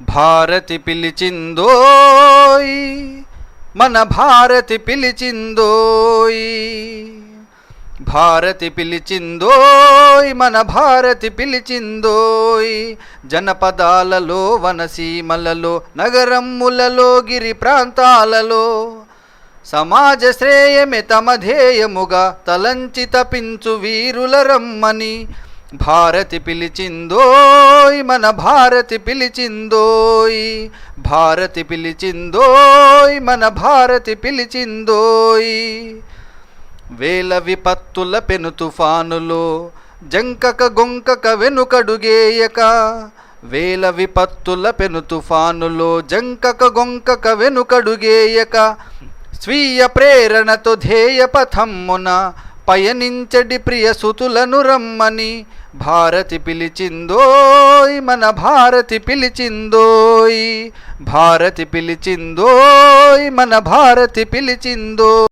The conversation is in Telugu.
భారతి పిలిచిందోయ్ మన భారతి పిలిచిందోయ్, భారతి పిలిచిందోయ్ మన భారతి పిలిచిందోయ్. జనపదాలలో వనసీమలలో నగరమ్ములలో గిరి ప్రాంతాలలో సమాజ శ్రేయమే తమ ధ్యేయముగా తలంచి తపించు వీరుల రమ్మని. భారతి పిలిచిందోయ్ మన భారతి పిలిచిందోయ్, భారతి పిలిచిందోయ్ మన భారతి పిలిచిందోయ్. వేల విపత్తుల పెను తుఫానులో జంకక గొంకక వెనుకడుగేయక, వేల విపత్తుల పెను తుఫానులో జంకక గొంకక వెనుకడుగేయక, స్వీయ ప్రేరణతో ధ్యేయ పథమ్మున పయనించడి ప్రియ సుతులను రమ్మని. భారతి పిలిచిందోయ్ మన భారతి పిలిచిందోయ్, భారతి పిలిచిందోయ్ మన భారతి పిలిచిందోయ్.